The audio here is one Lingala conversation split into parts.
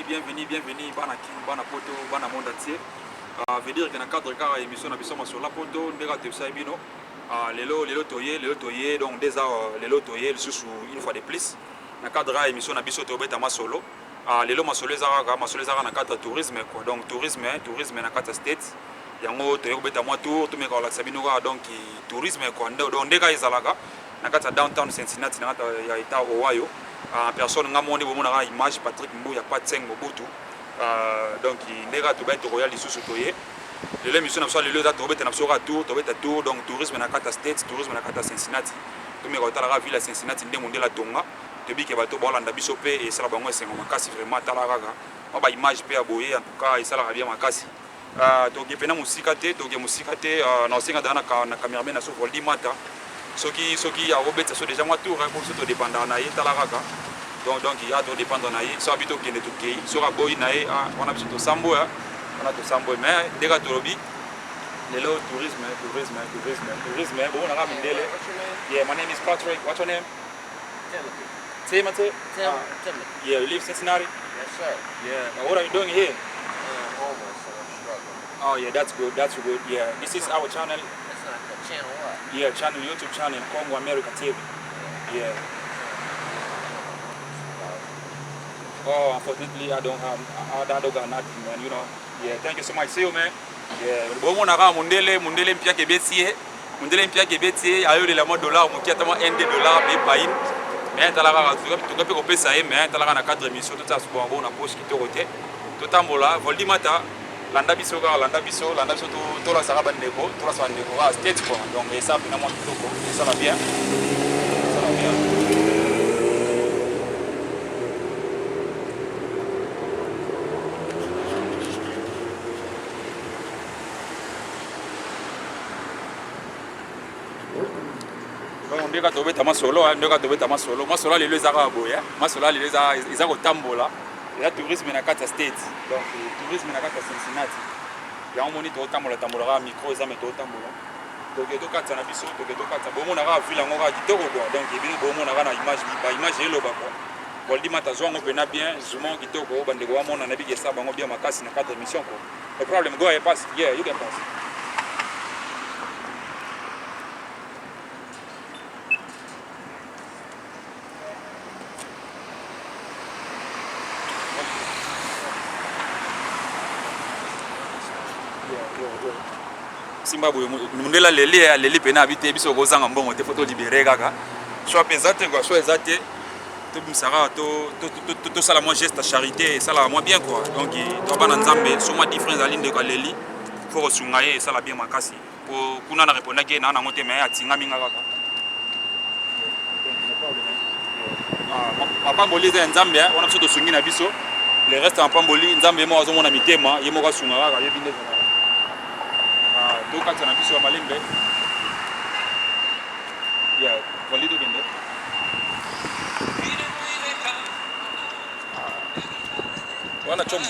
bienvenue, bana King, bana Poto, bana monde entier. Veut dire que dans le cadre de la émission, nous sur la Poto, nous avons fait bino. Lelo toye, donc déjà lelo toye, une fois de plus. Dans le cadre de la émission, nous avons fait un solo. Lelo masolo ezara dans le cadre de tourisme quoi. Donc tourisme dans le cadre de state. Yango toye beta moi tour, tout me la sabino donc tourisme quoi. Donc ndeka ezalaga dans le cadre de downtown Cincinnati, dans le cadre de Ohio. Personne n'a montré une image Patrick Mbou, il n'y a pas de 5 Mobutu. Donc il y a des royal ici sur Toye. L'émission n'a pas lieu d'être tour, donc tourisme dans la States, tourisme dans la Cincinnati. Tout le monde a vu la Cincinnati, il y a la Tonga. Depuis que bateau Bolanda Bisopé et ça la bango c'est makasi vraiment talaraga. Ba image pe aboyer en tout cas et ça la bien makasi. Donc pena musikate, na singa dana na cameraman na so voldi mata. Soki a Robert so déjà moi tour pour se dépendre na ye talaraga. Donc il y a tout dépendre na ye. So habito qui ne tout qui. So ra boy na ye on a plutôt sambo on a tout sambo mais déjà torobi. Lelo tourisme. Bon on a mindele. Yeah, my name is Patrick. What's your name? Timothy? Yeah, you live in Cincinnati? Yes, sir. Yeah. What are you doing here? Homeless, so I'm struggling. Oh, yeah, that's good. Yeah, this is our channel. That's not the channel what? Yeah, YouTube channel, Congo America TV. Yeah. Oh, unfortunately, I don't got nothing, man, you know. Yeah, thank you so much. See you, man. Yeah. Bon, on a mundele mpia kebeti. Mundele mpia kebeti, ayo de la mode dollar, mo kiatama $1 be pain. Mais talaka tu peux couper ça mais talaka na cadre émission tout ça souvent on a poche qui te roté tout ambola voldi mata landa biso to la sara bandeko to la sara bandeko à state quoi donc et ça finalement tout ça va bien ndeka tobeta masolo masolo lelo ezaka boya masolo lelo ezaka kotambola ya tourisme na kati ya state donc tourisme na kati ya Cincinnati yango moni totambola micro eza me totambola toke tokatisa na biso toke tokatisa bomonaka ville yango kaka kitoko kwa donc ebino bomonaka na image eloba kwa boldi mata zwango mpena bien zoomon kitoko bandeko bamona na bikesa bango bien makasi na cadre émission quoi no problem go ahead pass yeah you can pass. Simba boye mundela leli pena habité biso kozanga mbongo te photo libéré kaka soit pesate quoi soit ezate to bisara to sala moi geste à charité ça la moi bien quoi donc to bana nzambe soma différence à ligne de leli faut resungaye ça la bien makasi pour kuna na répondre ke na ngote mais atinga minga kaka pamboli za nzambe on a biso to sungi na biso le reste en pamboli nzambe mo azomona mitema yemo ka sunga kaka yebinde donc quand on a vu sur Malimbe, il y a Walido Gende. Voilà, Chombo.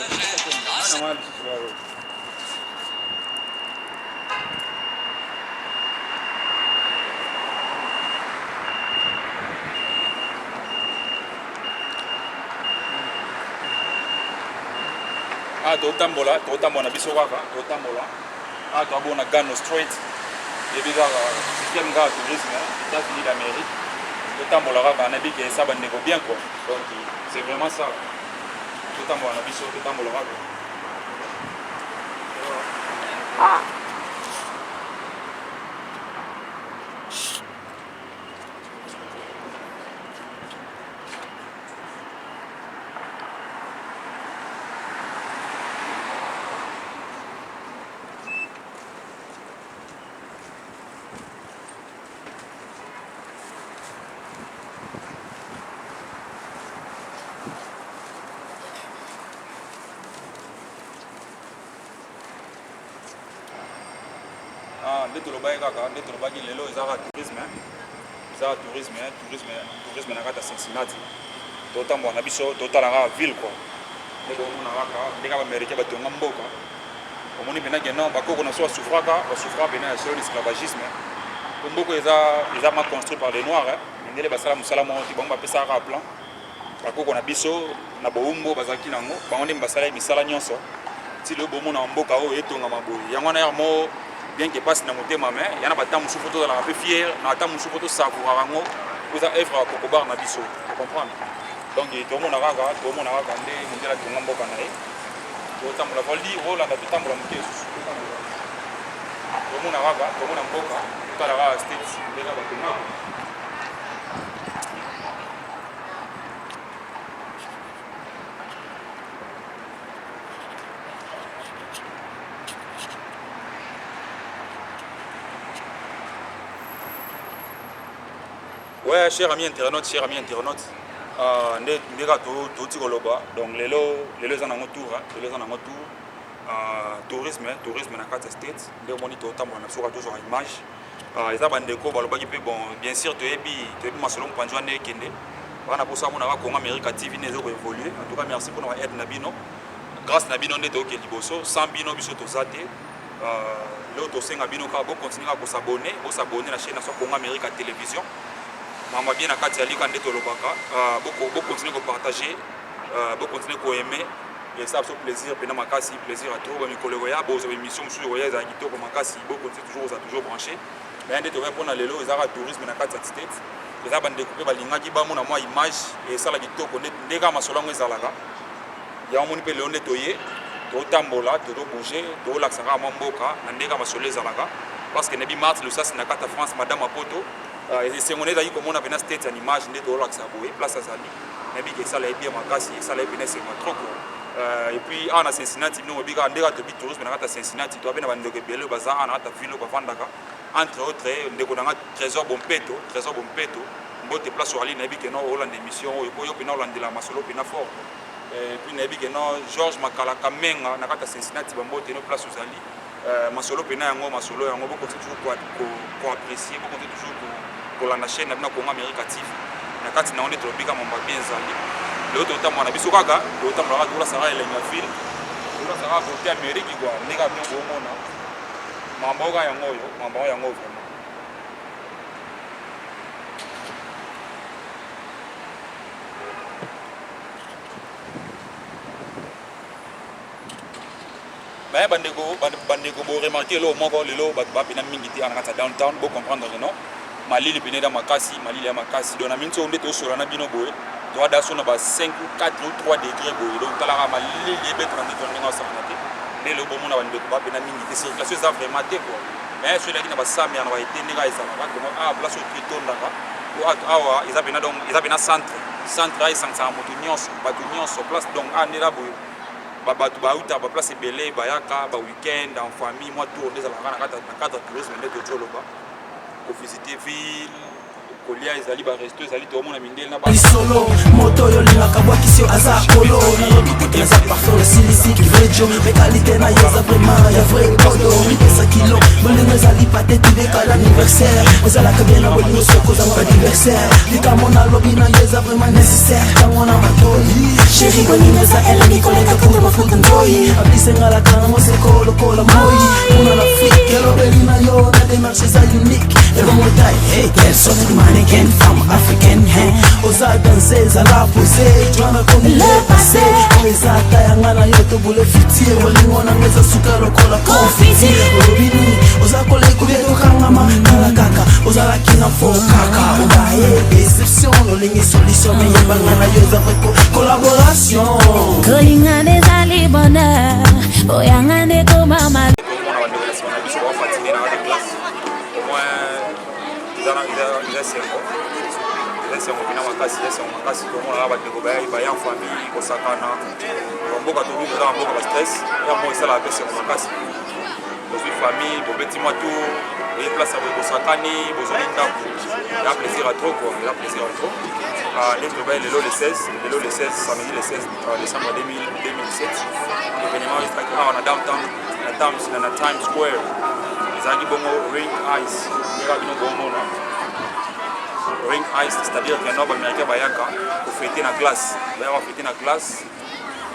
Totambola biso kaka, totambola. Tu as bon à Gano Street, et puis système de tourisme, États-Unis d'Amérique, le temps pour l'arabe, on a dit que ça va négocier bien quoi. Donc c'est vraiment ça. Tout le temps on a vu sur tout le temps pour l'arabe. Ndetolobaki lelo ezaka tourisme na kati ya Cincinnati totambola na biso totalaka ville quoi ndeko omona kaka ndenge baaméricain batonga mboka omoni mpena ke non bakoko na so basouffra mpena ya solo l'esclavagisme po mboka eza ma construit par les noirs ndele basala mosala moko ti bango bapesaka plan bakoko na biso na boumbo bazaki nango bango nde basala misala nyonso ti le bomo na mboka oyo etonga maboye yango na mo bien que passe na motema mais yana bata musu photo la peu fier na ata musu photo savoura bango kuza œuvre kokobar na biso comprendre donc tout monde na raga nde mondela tonga mboka na ye to tambola voli rola na tambola mukesu tout monde na raga tout monde na mboka kala raga state ndeka batonga. Ouais, chers amis internautes, ndeka to koloba donc lelo za nango tour tourisme na kata state nde moni to tambola na soka toujours image eza bandeko balobaki pe bon bien sûr toyebi masolo mpanjwa ne kende bana posa mona ba Congo America TV nezo ko évoluer en tout cas merci pour notre aide na bino grâce na bino nde to ke liboso sans bino biso to zate leo to senga bino ka bo continuer ko s'abonner na chaîne na Congo America télévision. Mama bien à Katia Lika Ndeto Lobaka, beaucoup continuer à partager, beaucoup continuer à aimer, et ça fait plaisir, plaisir à tous, mes collègues, vos émissions sur le voyage à Guito, comme Makasi, beaucoup toujours branché. Mais Ndeto répond à l'élo, ils ont un tourisme dans Katia State, ils ont découpé Balinga qui bat mon amour image, et ça la Guito, les gars, ma solange est à la gare. Il y a un monde qui est Léon Toye, to tambola, to bouger, to laxara Mamboka, Nandega ma soleil à la gare, parce que Nebi Mart, le sas, Nakata France, Madame Apoto. C'est mon aide comme on a bien state en image de dollar ça boue place à Zali mais bien que ça l'a bien makasi ça l'a bien c'est trop et puis on a Cincinnati nous biga ndeka to tourisme na kata Cincinnati to abena bandeko belo baza na kata ville ko vandaka entre autres ndeko na trésor bompeto mbote place sur ali na bi que non Hollande émission yo pina Hollande la masolo pina fort et puis na bi que non George Makala Kamenga na kata Cincinnati bambote no place sur ali masolo pina yango masolo yango beaucoup toujours pour apprécier beaucoup toujours pour la chaîne na Congo America TV na kati na onde tropika mamba bien zali le autre temps na biso kaka le autre temps la sara ile na ville la sara côté Amérique quoi ndeka bien bomona mamba yango vraiment mais bandeko bo remarquer lo moko lelo ba pina mingi ti ana kata downtown bo comprendre non Malili Pineda Makasi, Malili Makasi, donc on a mis on est sur la Nabino Boé, doit d'assaut à 5 ou 4 ou 3 degrés Boé, donc la Malili est bête en détournant sa santé, mais le bon monde a une bête pas pénal mingi, c'est la chose à vraiment maté quoi. Mais celui qui n'a pas ça, mais on va été négatif, ça va comment place au piton là-bas, ou à ils avaient un centre à sans montunion, sur place, donc à Nera Boé. Babatu bauta ba place belé bayaka ba week-end en famille moi tour des ala na kata tourisme de Tcholoba pour visiter ville kolia ezali ba resto ezali to mona mindel na ba solo moto yo linga kabwa kisio aza kolo na lobité za parfum silisi vejo me qualité na yoza vraiment ya vrai kodo pesa kilo bolingo ezali patete beka l'anniversaire ezala ka bien na bolingo soko za anniversaire likamona lobi na yoza vraiment nécessaire kamona matoi chérie bolingo za elle ni koleka kuta mafuta ndoi abisenga la kana mo seko lokola moi una la flic kelo belina yo na démarche za unique et le montagne hey quelle sorte de mannequin femme africaine hein oza danser za la poser tu vas comme le passé oza tayanga na yo to bule futur bolingo na ngeza suka lokola confiti olobini oza kole kubieto kangama kala kaka oza la kina fo kaka obaye déception lolingi solution mais yebanga na yo za collaboration kolinga des ali bonheur oyanga ne ko mama c'est makasi tout le monde a en famille au sakana mboka to biso za mboka ba stress ya mo sala pesa makasi bozwi famille bobeti moi tout et place avec au sakani bozwi ndako la plaisir à trop quoi la plaisir à trop notre bail le 16 samedi le 16 décembre 2017 l'événement est à downtown na Times Square ezali bongo Ring Ice ngaka bino bongo na Ring Ice, c'est-à-dire que nous Américains bayaka pour fêter la glace. Bayaka fêter la glace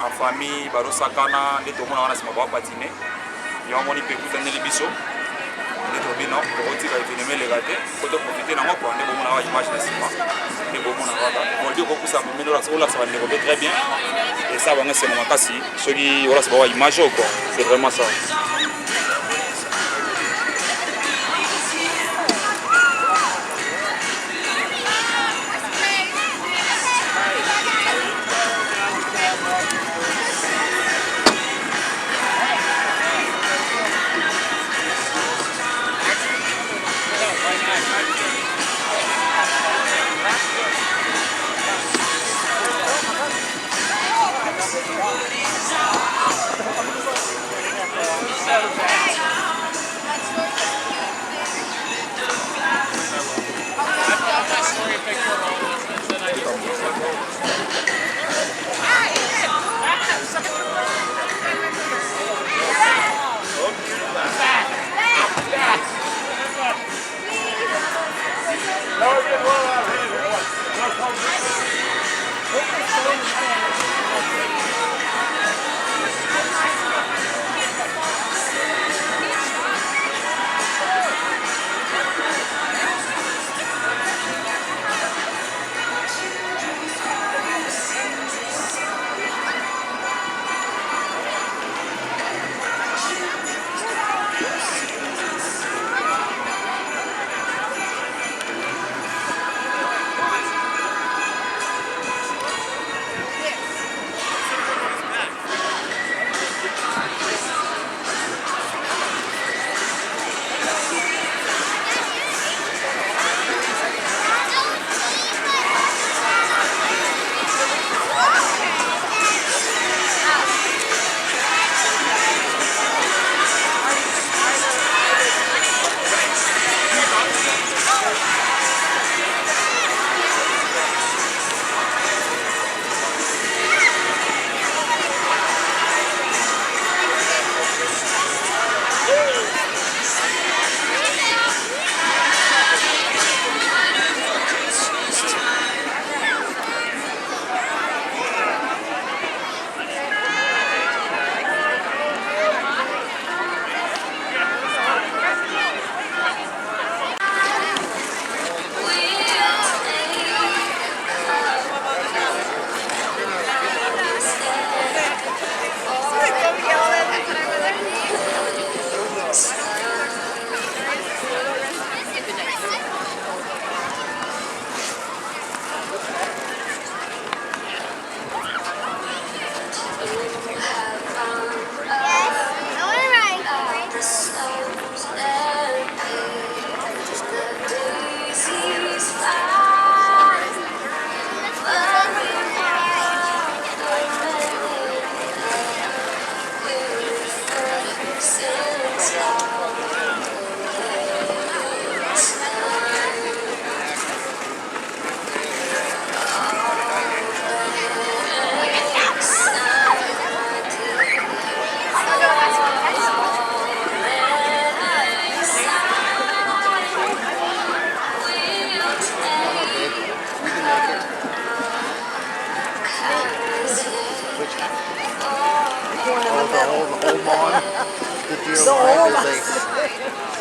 en famille, baro sakana, les tout le monde a se mabwa patiner. Il y a un moni peut tout donner les bisous. Les tout bino, pour retirer les événements les gâtés, pour profiter na moi pour ande bon na image na sima. pe bomona kaka molbi kokusa mino olakisa bandeko pe très bien et ça bango esengo makasi soki olakisa bawa image oyo quoi c'est vraiment ça.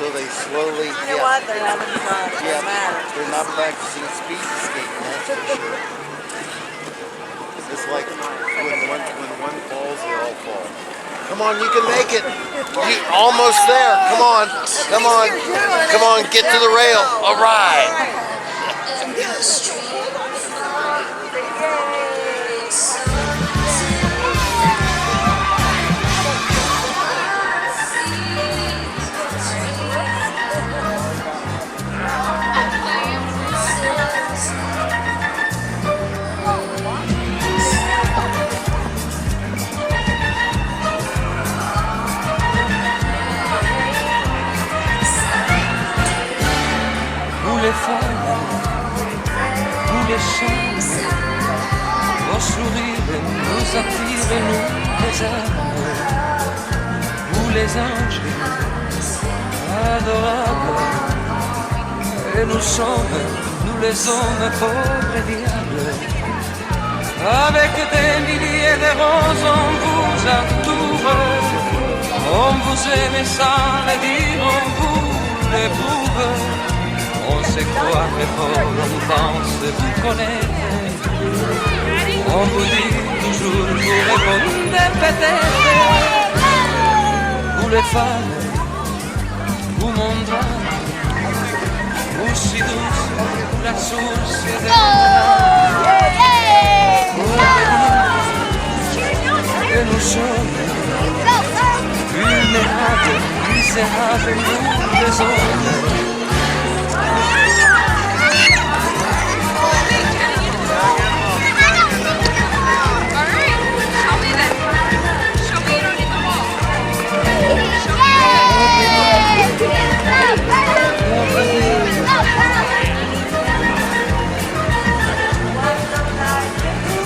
So they slowly, you know what? They're having fun. It doesn't matter. They're not practicing speed skating, that's for sure. It's like when one falls, they all fall. Come on, you can make it. You almost there. Come on, come on, come on. Get to the rail. All right. Les femmes, tous les chants, vos sourires nous attirent, nous les âmes, vous les anges adorables, et nous sommes, nous les hommes pauvres et diables, avec des milliers de roses on vous entoure, on vous aime sans le dire, on vous l'éprouve. On se croirait fort, on pense vous connaître. On vous dit toujours, vous répondez peut-être. Vous les femmes, vous mon drame, vous si douce, la source de et nous sommes vulnérables, misérables, nous les hommes.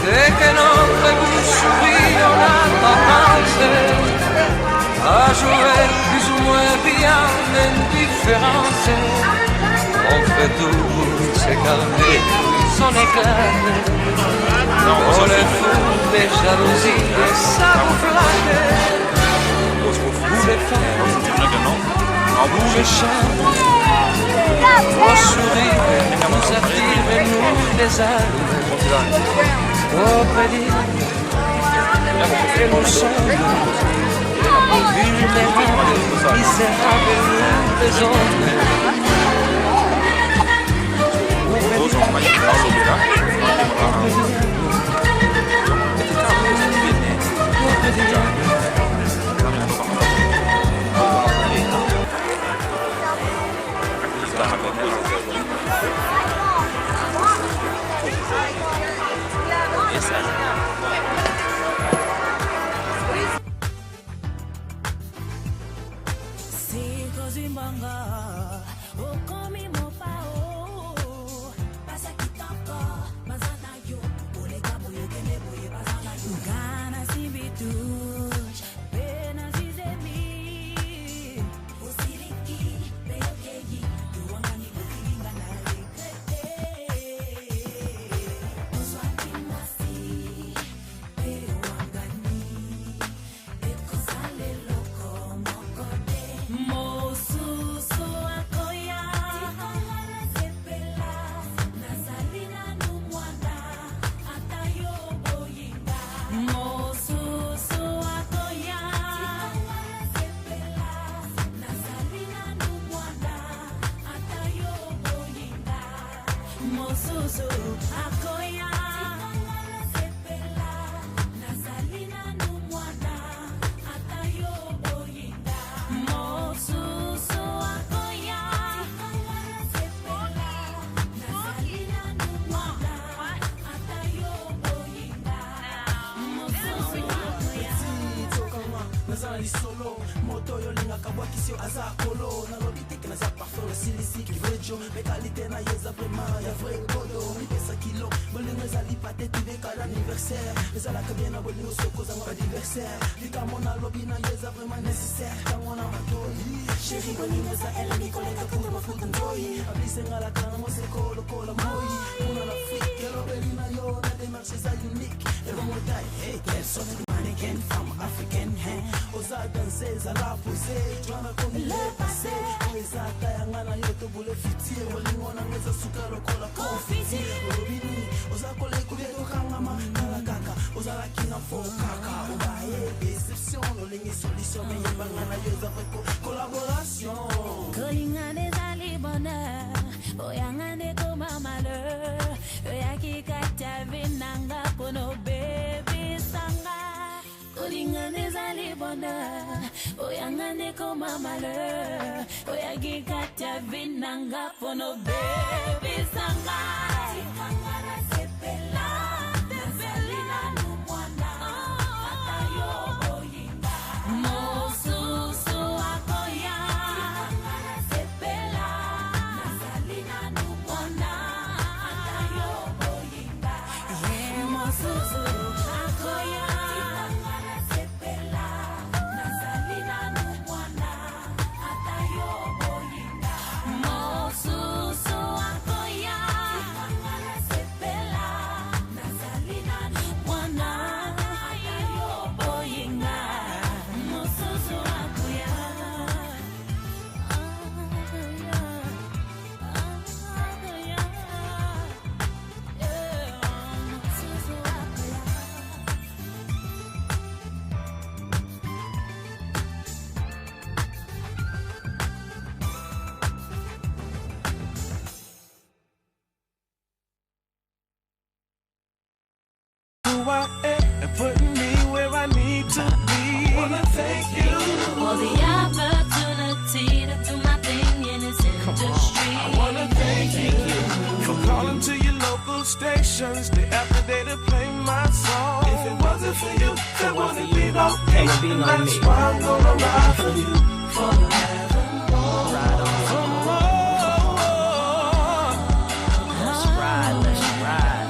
Dès que notre bouche s'ouvrit, on a tendance à jouer plus ou moins bien l'indifférence. On fait tout pour se calmer, son éclat. On est fou des jalousies et ça vous flatte. Vous les femmes, vous les chants, vos sourires nous attirent et nous les allument. Auprès d'eux, et nous sommes vulnérables, misérables, nous les hommes. Solo, moto yo linga kabwa kisio aza kolo. Na lobi teke na za parfum le silisi ki vrejo. Me kalite na yeza vraiment ya vrai kodo. Mi pesa kilo, bolingo zali pate tibe ka l'anniversaire. Eza la kabia na bolingo soko za mwa anniversaire. Vika mona lobi na yeza vraiment nécessaire. Kama na matoi, chéri bolingo za ele mi koleka kunga mafuta ndoi. Abise ngala kana mo se kolo kola moi. Kuna la freak, yelo belina yo na démarche za unique. Evo mo die, hey, quelle sorte de mannequin, femme africaine, hein. Oza danser, za la poser, joana komi le passé. Oza tayangana yoto bule fiti. Bolingo na ngeza suka lokola confiti. Orobini, oza kole kubye do kangama. Kala kaka, oza la kina fo kaka. Obaye, déception, lolingi solution. Mais yebangana yoza reko collaboration. Kolingane zali bonheur, oyangane koma malheur. Oyaki kata vinanga kono baby sanga. Kolingane zali bonheur, oyangane koma malheur. Oyaki kata vinanga kono baby sanga. Tikangana sepela, teselina numwana. Atayo boyinga, mosusu akoya. Tikangana sepela, nasalina numwana. Atayo boyinga, mosusu akoya. Tikangana sepela, nasalina numwana. Atayo boyinga, mosusu akoya. Tikangana sepela, nasalina numwana. Atayo boyinga, mosusu akoya. I am and putting me where I need to be. I wanna thank you for the opportunity to do my thing in this industry. I wanna thank you for calling to your local stations day after day to play my song. If it wasn't for you, there wouldn't be no me. And that's why I'm gonna ride for you forevermore. Ride on. Let's ride, let's ride.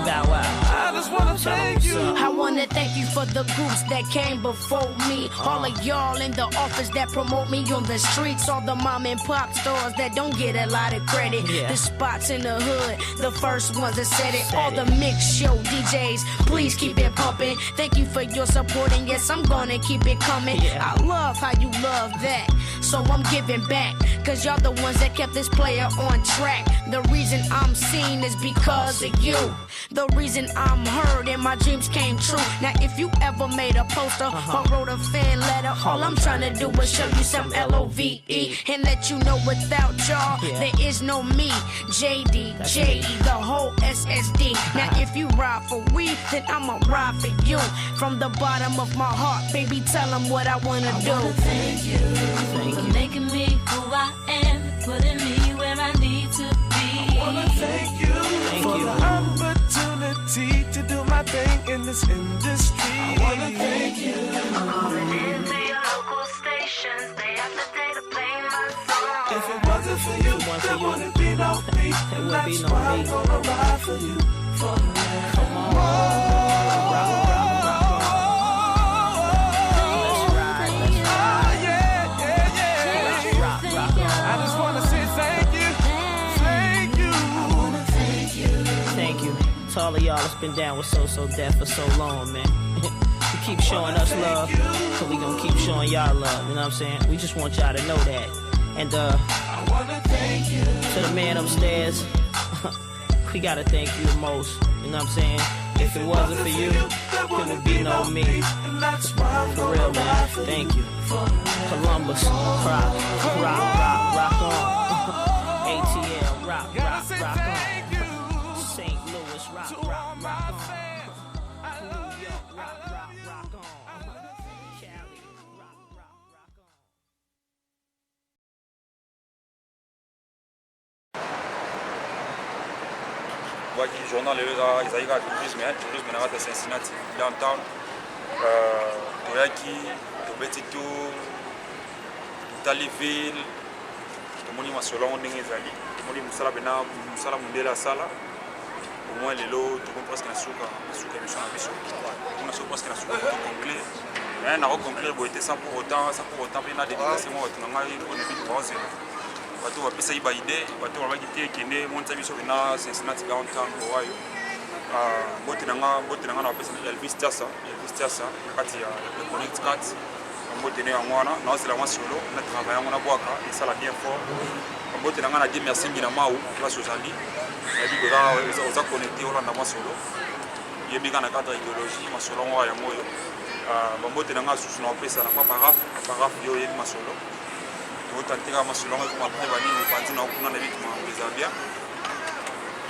Bow wow. I just wanna thank you. I wanna thank you for the groups that came before me. All of y'all in the office that promote me on the streets. All the mom and pop stores that don't get a lot of credit. The spots in the hood, the first ones that said it. All the mix show DJs, please keep it pumping. Thank you for your support, and yes, I'm gonna keep it coming. I love how you love that, so I'm giving back. Cause y'all the ones that kept this player on track. The reason I'm seen is because of you. The reason I'm heard and my dreams came true. Now if you ever made a poster or wrote a fan letter, all I'm trying to do is show you some LOVE and let you know without y'all there is no me. JD, JE, the whole SSD. Now if you ride for we, then I'ma ride for you. From the bottom of my heart, baby, tell them what I wanna do. Thank you for making me who I am, putting me where I need to be. I wanna thank you for the opportunity to do my thing in this industry. I wanna thank you. Calling into your local stations day after day to play my song. If it wasn't for you, there wouldn't be no me. And that's why I'm gonna ride for you forever. Come on. Rock, rock, rock on. Let's ride, let's ride. Yeah. Rock, rock on. I just wanna say thank you. Thank you. I wanna thank you. Thank you to all of y'all that's been down with So Deaf for so long, man. You keep showing us love, so we gonna keep showing y'all love, you know what I'm saying? We just want y'all to know that. And I wanna thank you to the man upstairs, we gotta thank you the most, you know what I'm saying? If it wasn't for you, there would be no me. For real, man, thank you. Columbus, rock, rock, rock, rock on. ATL, rock, rock, rock on. St. Louis, rock, rock, rock on. New York, rock, rock, rock on. Cali, rock, rock, rock on. waki journal lelo ezali kaka tourisme na kati ya Cincinnati downtown. Toyaki tobeti totali ville, tomoni masolo yango ndenge ezali, tomoni mosala pena mosala mondele asala. Au moins lelo tokoni presque na suka émission na biso, tokona so presque na suka conclure. Mais na conclure boye te sans pour autant pe na dédicace moi bato na ngai mpona bino baozela bato bapesa ye baide, bato babaki te ekende monisa biso pena Cincinnati downtown Ohio. Mbote na nga na bapesa Elvis Tiasa na kati ya Connecticut. Mbote ne yango wana naozela mwa solo na travail yango na bwaka esala bien fort. Mbote na nga na die merci ngi na mau place ozali yabi oza connecté olanda mwa solo yebi kana cadre idéologie masolo yango ya moyo. Bambote na nga susu na opesa na paraf yo yebi masolo totanteka masolo yango ekoma pre banini mopanzi na okuna na bituma eza bien.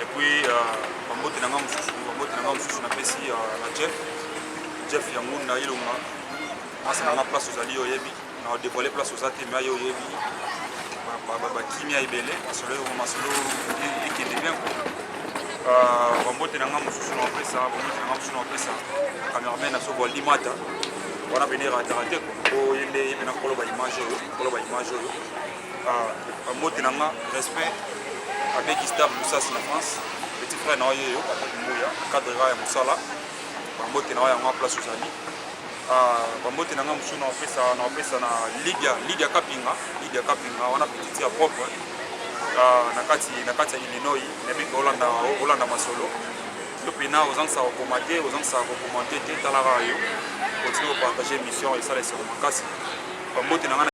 Et puis bambote na nga mosusu napesi na Jeff Yangunda ilonga asa na nga place ozali yo yebi na dévoiler place oza te mais yo yebi bakimia ebele masolo ekende bien. Bambote na nga mosusu na opesa cameraman aso Boldi Mata wana pene ratarate ko yende pena koloba image oyo. Bambote na nga respect avec Gustave Moussas na France, petit frère na yo Mouya cadre ya Moussala. Bambote na yango place ozali. Bambote na nga mosusu na opesa na Lydia Kapinga wana petite ya propre na kati ya Illinois nebika olanda masolo yo pena ozangisa kokomante te talaka yo continue kopartage émission esala eseko makasi. Bambote na nga